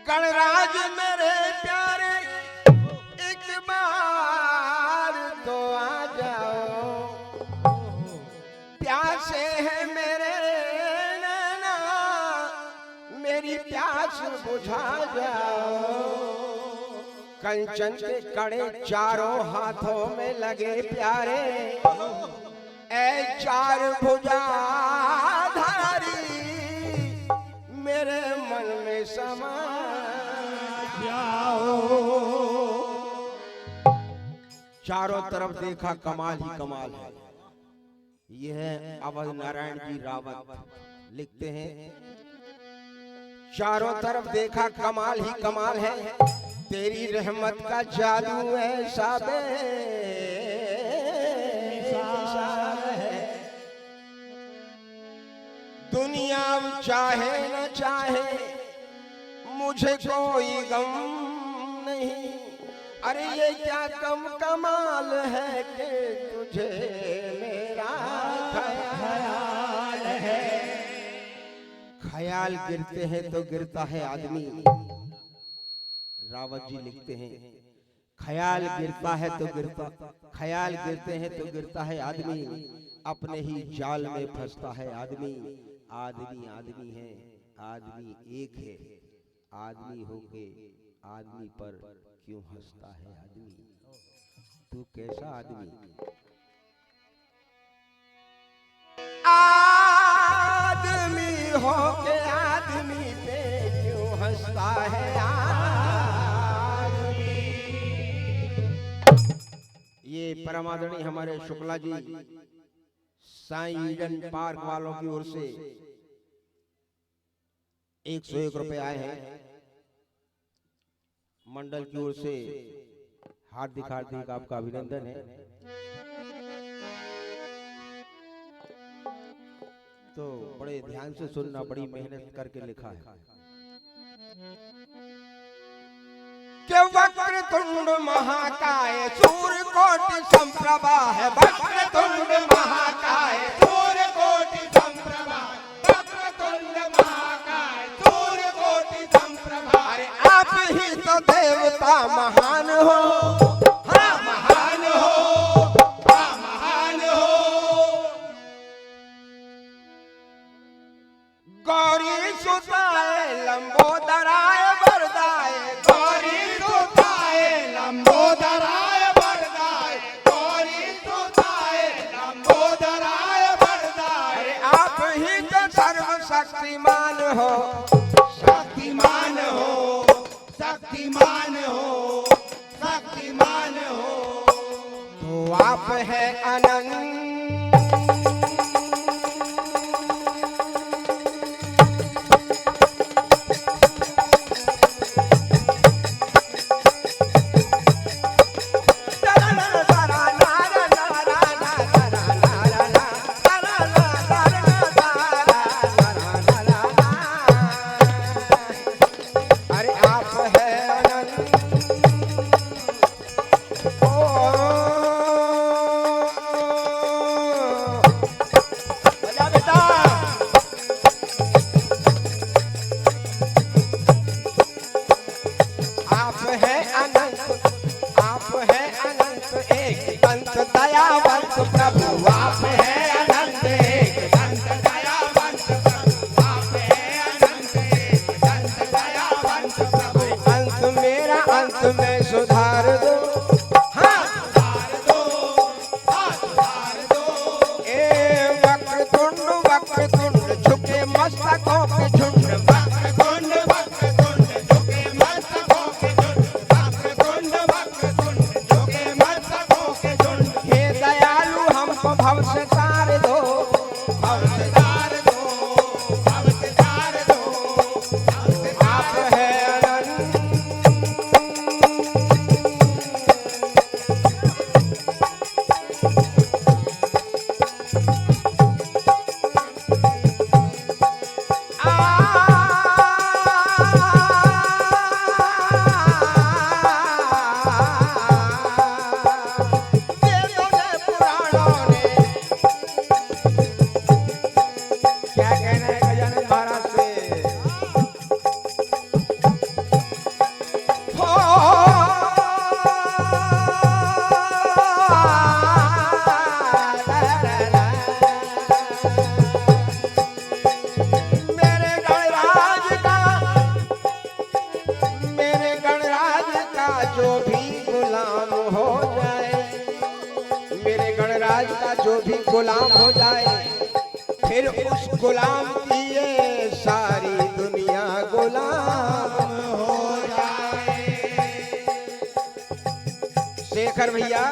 गणराज मेरे प्यारे एक बार तो आ जाओ, प्यासे हैं मेरे नैना मेरी प्यास बुझा जाओ। कंचन के कड़े चारों हाथों में लगे प्यारे, ऐ चार भुजाधारी मेरे मन में समा जाओ। चारों तरफ देखा कमाल ही कमाल है। यह अवध नारायण जी रावत लिखते हैं, चारों तरफ देखा कमाल ही कमाल है, तेरी रहमत का जादू ऐसा है। दुनिया चाहे न चाहे मुझे कोई गम नहीं, अरे ये क्या कम कमाल है कि तुझे मेरा ख्याल है। ख्याल गिरते हैं तो गिरता है आदमी, रावत जी लिखते हैं ख्याल गिरता है तो गिरता, ख्याल गिरते हैं तो गिरता है आदमी, अपने ही जाल में फंसता है आदमी। आदमी आदमी है, आदमी एक है, आदमी होके आदमी पर क्यों हंसता है आदमी। तू कैसा आदमी, आदमी होके आदमी पे क्यों हंसता है आदमी। ये परमादरणीय हमारे शुक्ला जी साईं ईडन पार्क वालों की ओर से 101 रुपए आए हैं। मंडल की ओर से हार्दिक हार्दिक आपका अभिनंदन है। तो बड़े ध्यान से सुनना, बड़ी मेहनत करके लिखा है कि वक्रतुंड महाकाय सूर्यकोटि समप्रभा है, वक्रतुंड महाकाय सूर्यकोटि समप्रभा, वक्रतुंड महाकाय सूर्यकोटि समप्रभा। अरे आप ही तो देवता महान हो, हाँ महान हो, हाँ महान हो। गौरी सुताए लंबोदराय वरदाय, गौरी सुताए लंबोदराय वरदाय, गौरी सुताए लंबोदराय वरदाय। अरे आप ही तो सर्वशक्तिमान हो, शक्तिमान हो, शक्तिमान हो, शक्तिमान हो। तो आप है अनंत गुलाम हो जाए, फिर उस गुलाम की ये सारी दुनिया गुलाम हो जाए। शेखर भैया,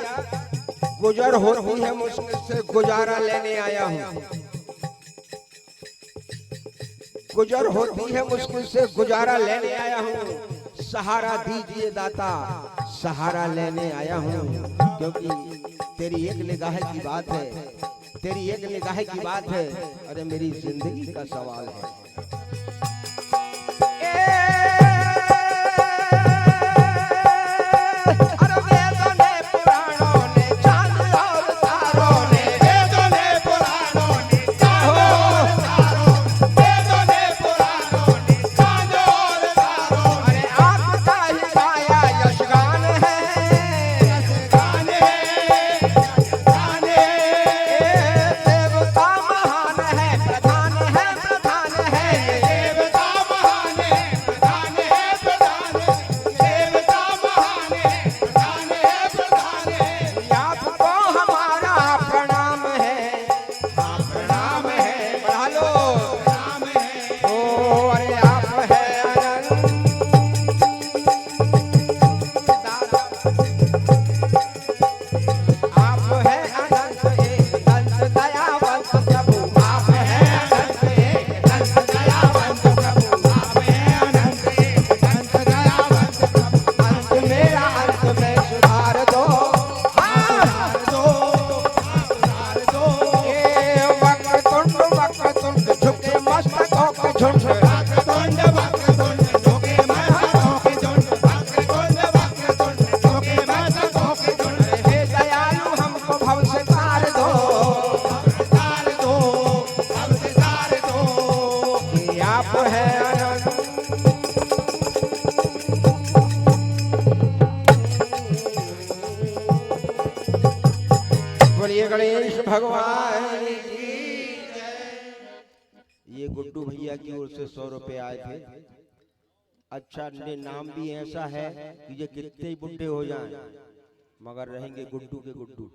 गुजर होती है मुश्किल से गुजारा लेने आया हूँ, गुजर होती है मुश्किल से गुजारा लेने आया हूँ, सहारा दीजिए दाता सहारा लेने आया हूँ। क्योंकि तेरी एक निगाह की बात है, तेरी एक निगाह की बात है, अरे मेरी जिंदगी का सवाल है। बोलिए गणेश भगवान की जय। ये गुड्डू भैया की ओर से 100 रुपए आए थे। अच्छा, ये नाम भी ऐसा है कि ये कितने ही बुड्ढे हो जाएं मगर रहेंगे गुड्डू के गुड्डू।